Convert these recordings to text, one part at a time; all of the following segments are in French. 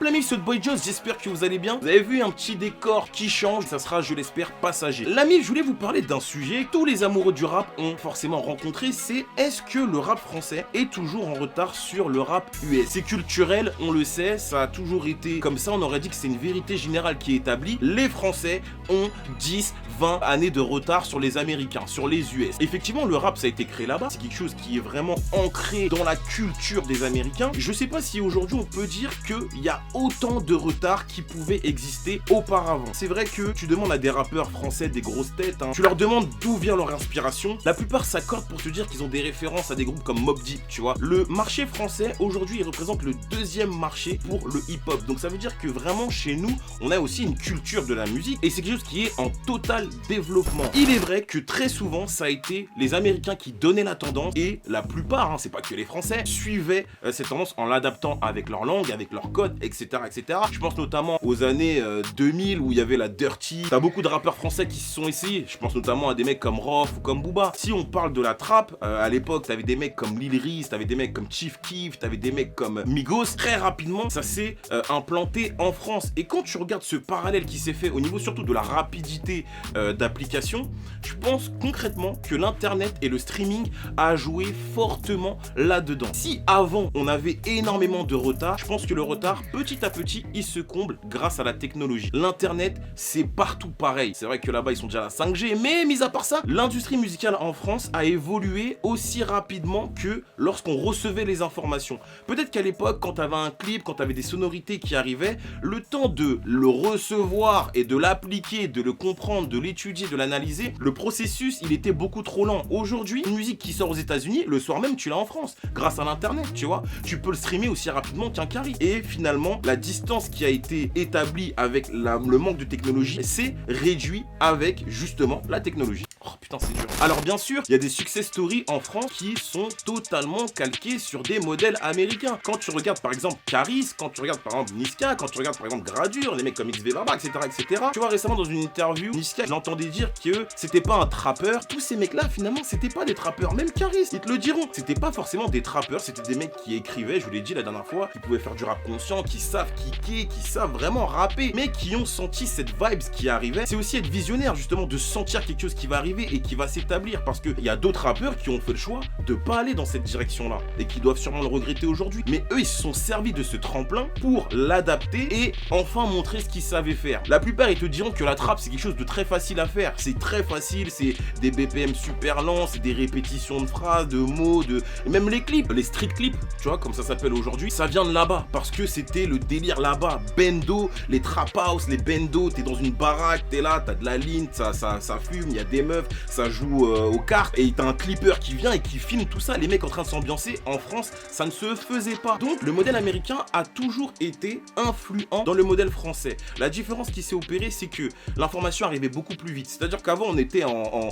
up la mif, c'est Boy Joss, j'espère que vous allez bien. Vous avez vu un petit décor qui change, ça sera, je l'espère, passager. La mif, je voulais vous parler d'un sujet que tous les amoureux du rap ont forcément rencontré, c'est est-ce que le rap français est toujours en retard sur le rap US? C'est culturel, on le sait, ça a toujours été comme ça, on aurait dit que c'est une vérité générale qui est établie. Les Français ont 10, 20 années de retard sur les Américains, sur les US. Effectivement, le rap, ça a été créé là-bas, c'est quelque chose qui est vraiment ancré dans la culture des Américains. Je sais pas si aujourd'hui on peut dire qu'il y a autant de retard qui pouvait exister auparavant. C'est vrai que tu demandes à des rappeurs français, des grosses têtes, tu leur demandes d'où vient leur inspiration. La plupart s'accordent pour te dire qu'ils ont des références à des groupes comme Mobb Deep, tu vois. Le marché français, aujourd'hui, il représente le deuxième marché pour le hip-hop. Donc ça veut dire que vraiment, chez nous, on a aussi une culture de la musique et c'est quelque chose qui est en total développement. Il est vrai que très souvent, ça a été les Américains qui donnaient la tendance et la plupart, c'est pas que les Français, suivaient cette tendance en l'adaptant avec leur langue, avec leur code, etc., etc. Je pense notamment aux années 2000 où il y avait la Dirty. T'as beaucoup de rappeurs français qui se sont essayés. Je pense notamment à des mecs comme Rof ou comme Booba. Si on parle de la trappe, à l'époque, t'avais des mecs comme Lil Reese, t'avais des mecs comme Chief Keef, t'avais des mecs comme Migos. Très rapidement, ça s'est implanté en France. Et quand tu regardes ce parallèle qui s'est fait au niveau surtout de la rapidité d'application, je pense concrètement que l'internet et le streaming a joué fortement là-dedans. Si avant on avait énormément de retard, je pense que le retard petit à petit il se comble grâce à la technologie. L'internet c'est partout pareil. C'est vrai que là-bas ils sont déjà à la 5G, mais mis à part ça, l'industrie musicale en France a évolué aussi rapidement que lorsqu'on recevait les informations. Peut-être qu'à l'époque quand t'avais un clip, quand t'avais des sonorités qui arrivaient, le temps de le recevoir et de l'appliquer, de le comprendre, de l'étudier, de l'analyser, le processus il était beaucoup trop lent. Aujourd'hui, une musique qui sort aux États-Unis, le soir même tu l'as en France, grâce à l'internet, tu vois. Tu peux le streamer aussi rapidement qu'un carry. Et finalement, la distance qui a été établie avec le manque de technologie s'est réduite avec justement la technologie. Oh putain, c'est dur. Alors bien sûr, il y a des success stories en France qui sont totalement calqués sur des modèles américains. Quand tu regardes par exemple Caris, quand tu regardes par exemple Niska, quand tu regardes par exemple Gradure, les mecs comme XV Barba, etc., etc. Tu vois, récemment dans une interview, Niska, j'entendais dire que c'était pas un trappeur. Tous ces mecs-là, finalement, c'était pas des trappeurs. Même Caris, ils te le diront. C'était pas forcément des trappeurs, c'était des mecs qui écrivaient, je vous l'ai dit la dernière fois, qui pouvaient faire du rap conscient, qui savent kicker, qui savent vraiment rapper, mais qui ont senti cette vibes qui arrivait. C'est aussi être visionnaire, justement, de sentir quelque chose qui va arriver et qui va s'établir, parce qu'il y a d'autres rappeurs qui ont fait le choix de pas aller dans cette direction-là et qui doivent sûrement le regretter aujourd'hui. Mais eux, ils se sont servis de ce tremplin pour l'adapter et enfin montrer ce qu'ils savaient faire. La plupart, ils te diront que la trappe, c'est quelque chose de très facile à faire. C'est très facile, c'est des BPM super lents, c'est des répétitions de phrases, de mots, et même les clips, les street clips, tu vois, comme ça s'appelle aujourd'hui, ça vient de là-bas, parce que c'était le délire là-bas. Bendo, les trap house, les bendo, t'es dans une baraque, t'es là, t'as de la ligne, ça fume, il y a des meufs, ça joue aux cartes, et t'as un clipper qui vient et qui filme tout ça, les mecs en train de s'ambiancer. En France, ça ne se faisait pas. Donc, le modèle américain a toujours été influent dans le modèle français. La différence qui s'est opérée, c'est que l'information arrivait beaucoup plus vite. C'est-à-dire qu'avant, on était en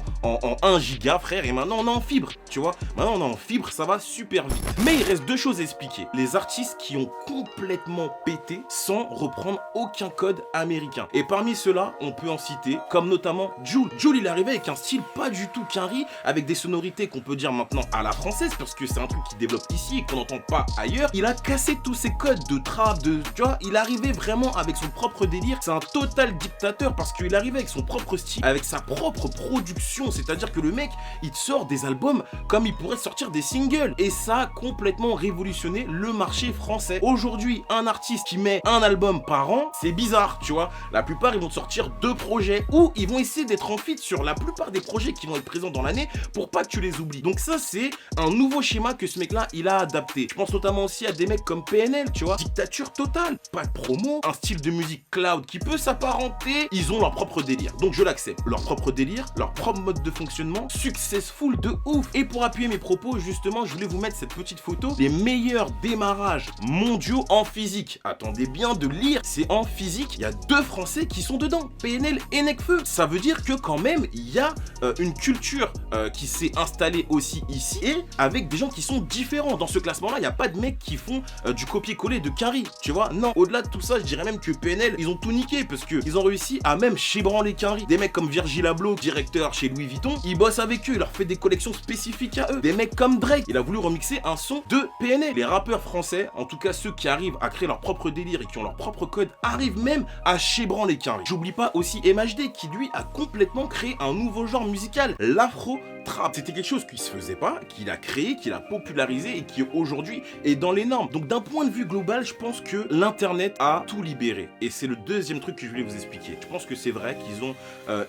1 giga, frère, et maintenant, on est en fibre, tu vois. Maintenant, on est en fibre, ça va super vite. Mais il reste deux choses à expliquer. Les artistes qui ont complètement pété sans reprendre aucun code américain. Et parmi ceux-là, on peut en citer, comme notamment Jul. Jul, il est arrivé avec un style pas du tout carry, avec des sonorités qu'on peut dire maintenant à la française, parce que c'est un truc qui développe ici et qu'on n'entend pas ailleurs. Il a cassé tous ces codes de trap, tu vois, il arrivait vraiment avec son propre délire. C'est un total dictateur parce qu'il arrivait avec son propre style, avec sa propre production. C'est-à-dire que le mec, il te sort des albums comme il pourrait sortir des singles. Et ça a complètement révolutionné le marché français. Aujourd'hui, un artiste qui met un album par an, c'est bizarre, tu vois. La plupart, ils vont te sortir 2 projets ou ils vont essayer d'être en feat sur la plupart des projets qui vont être présents dans l'année pour pas que tu les oublies. Donc ça, c'est un nouveau schéma que ce mec-là, il a adapté. Je pense notamment aussi à des mecs comme PNL, tu vois. Dictature totale, pas de promo, un style de musique cloud qui peut s'apparenter. Ils ont leur propre délire. Donc je l'accepte. Leur propre délire, leur propre mode de fonctionnement, successful de ouf. Et pour appuyer mes propos, justement, je voulais vous mettre cette petite photo des meilleurs démarrages mondiaux en physique. Attendez bien de lire, c'est en physique. Il y a 2 Français qui sont dedans, PNL et Nekfeu. Ça veut dire que quand même, il y a une culture qui s'est installée aussi ici et avec des gens qui sont différents. Dans ce classement-là, il n'y a pas de mecs qui font du copier-coller de Quinry, tu vois. Non, au-delà de tout ça, je dirais même que PNL, ils ont tout niqué parce qu'ils ont réussi à même chébranler Quinry. Des mecs comme Virgil Abloh, directeur chez Louis Vuitton, ils bossent avec eux, il leur fait des collections spécifiques à eux. Des mecs comme Drake, il a voulu remixer un son de PNL. Les rappeurs français, en tout cas ceux qui arrivent à créer leur propre délire et qui ont leur propre code, arrivent même à chébranler Quinry. J'oublie pas aussi MHD qui lui a complètement créé un nouveau genre musical, l'afro-trap. C'était quelque chose qui se faisait pas, qu'il a créé, qu'il a popularisé et qui aujourd'hui est dans les normes. Donc d'un point de vue global, je pense que l'internet a tout libéré. Et c'est le deuxième truc que je voulais vous expliquer. Je pense que c'est vrai qu'ils ont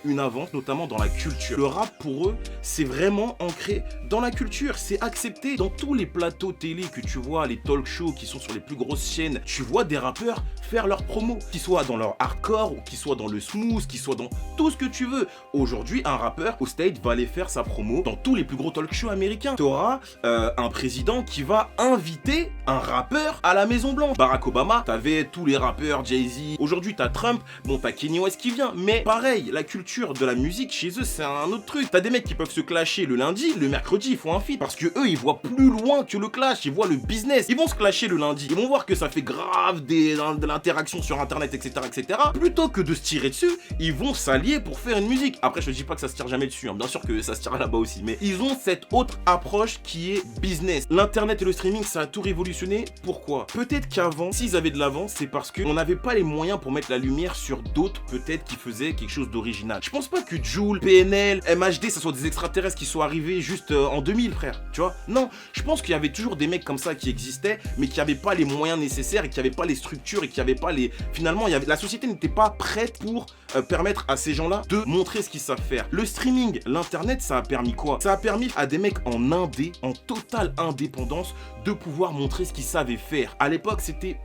une avance, notamment dans la culture. Le rap pour eux, c'est vraiment ancré dans la culture. C'est accepté. Dans tous les plateaux télé que tu vois, les talk shows qui sont sur les plus grosses chaînes, tu vois des rappeurs faire leur promo, qu'ils soient dans leur hardcore, ou qu'ils soient dans le smooth, qu'ils soient dans tout ce que tu veux. Aujourd'hui, un rappeur au stage va aller faire sa promo dans tous les plus gros talk shows américains. T'auras un président qui va inviter un rappeur à la Maison Blanche. Barack Obama, t'avais tous les rappeurs, Jay-Z. Aujourd'hui, t'as Trump, bon, t'as Kanye West qui vient. Mais pareil, la culture de la musique chez eux, c'est un autre truc. T'as des mecs qui peuvent se clasher le lundi, le mercredi, ils font un feat. Parce que eux, ils voient plus loin que le clash, ils voient le business. Ils vont se clasher le lundi. Ils vont voir que ça fait grave de l'interaction sur internet, etc., etc. Plutôt que de se tirer dessus, ils vont s'allier pour faire une musique. Après, je dis pas que ça se tire jamais dessus, hein. Bien sûr que ça se tire là-bas aussi. Mais ils ont cette autre approche qui est business. L'internet et le streaming, ça a tout révolutionné. Pourquoi? Peut-être qu'avant, s'ils avaient de l'avance, c'est parce qu'on n'avait pas les moyens pour mettre la lumière sur d'autres, peut-être, qui faisaient quelque chose d'original. Je pense pas que Jul, PNL, MHD, ça soit des extraterrestres qui sont arrivés juste en 2000, frère. Tu vois? Non. Je pense qu'il y avait toujours des mecs comme ça qui existaient, mais qui n'avaient pas les moyens nécessaires et qui n'avaient pas les structures et qui n'avaient pas les... Finalement, la société n'était pas prête pour permettre à ces gens-là de montrer ce qu'ils savent faire. Le streaming, l'internet, ça a permis quoi? Ça a permis à des mecs en indé, en totale indépendance, de pouvoir montrer ce qu'ils savaient faire. À l'époque, c'était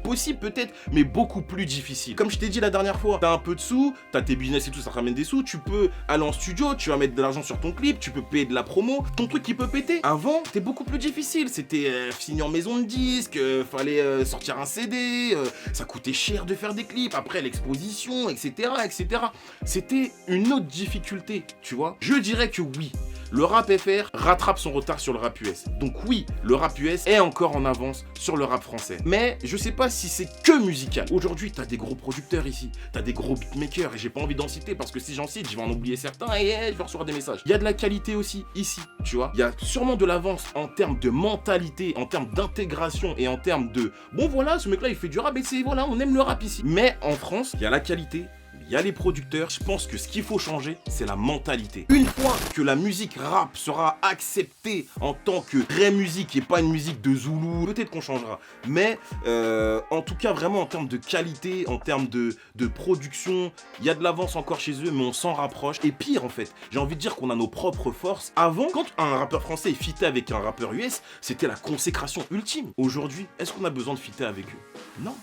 possible peut-être, mais beaucoup plus difficile. Comme je t'ai dit la dernière fois, t'as un peu de sous, t'as tes business et tout, ça te ramène des sous, tu peux aller en studio, tu vas mettre de l'argent sur ton clip, tu peux payer de la promo, ton truc qui peut péter. Avant, c'était beaucoup plus difficile, c'était signer en maison de disque, fallait sortir un CD, ça coûtait cher de faire des clips, après l'exposition, etc., etc. C'était une autre difficulté, tu vois. Je dirais que oui, le rap FR rattrape son retard sur le rap US. Donc oui, le rap US est encore en avance sur le rap français. Mais je sais pas si c'est que musical. Aujourd'hui, t'as des gros producteurs ici, t'as des gros beatmakers, et j'ai pas envie d'en citer parce que si j'en cite, je vais en oublier certains et je vais recevoir des messages. Il y a de la qualité aussi ici, tu vois. Il y a sûrement de l'avance en termes de mentalité, en termes d'intégration et en termes de... Bon voilà, ce mec-là, il fait du rap et c'est... Voilà, on aime le rap ici. Mais en France, il y a la qualité, il y a les producteurs. Je pense que ce qu'il faut changer, c'est la mentalité. Une fois que la musique rap sera acceptée en tant que vraie musique et pas une musique de Zoulou, peut-être qu'on changera. Mais en tout cas, vraiment en termes de qualité, en termes de production, il y a de l'avance encore chez eux, mais on s'en rapproche. Et pire en fait, j'ai envie de dire qu'on a nos propres forces. Avant, quand un rappeur français fitait avec un rappeur US, c'était la consécration ultime. Aujourd'hui, est-ce qu'on a besoin de fitter avec eux? Non.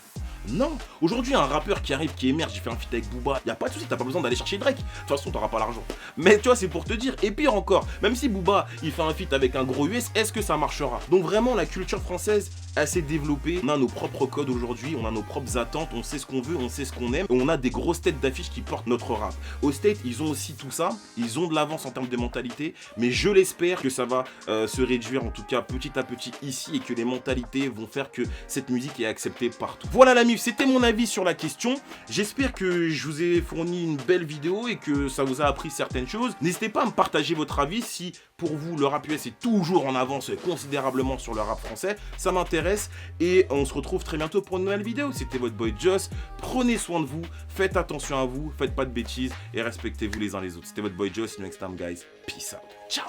Non, aujourd'hui un rappeur qui arrive, qui émerge, il fait un feat avec Booba, y a pas de souci, t'as pas besoin d'aller chercher Drake. De toute façon, t'auras pas l'argent. Mais tu vois, c'est pour te dire. Et pire encore, même si Booba il fait un feat avec un gros US, est-ce que ça marchera? Donc vraiment, la culture française, elle s'est développée. On a nos propres codes aujourd'hui, on a nos propres attentes, on sait ce qu'on veut, on sait ce qu'on aime. Et on a des grosses têtes d'affiche qui portent notre rap. Au State, ils ont aussi tout ça. Ils ont de l'avance en termes de mentalité. Mais je l'espère que ça va se réduire, en tout cas petit à petit ici, et que les mentalités vont faire que cette musique est acceptée partout. Voilà la MIF, c'était mon avis sur la question. J'espère que je vous ai fourni une belle vidéo et que ça vous a appris certaines choses. N'hésitez pas à me partager votre avis si pour vous le rap US est toujours en avance considérablement sur le rap français. Ça m'intéresse et on se retrouve très bientôt pour une nouvelle vidéo. C'était votre boy Joss. Prenez soin de vous, faites attention à vous, faites pas de bêtises et respectez-vous les uns les autres. C'était votre boy Joss. See you next time guys. Peace out. Ciao.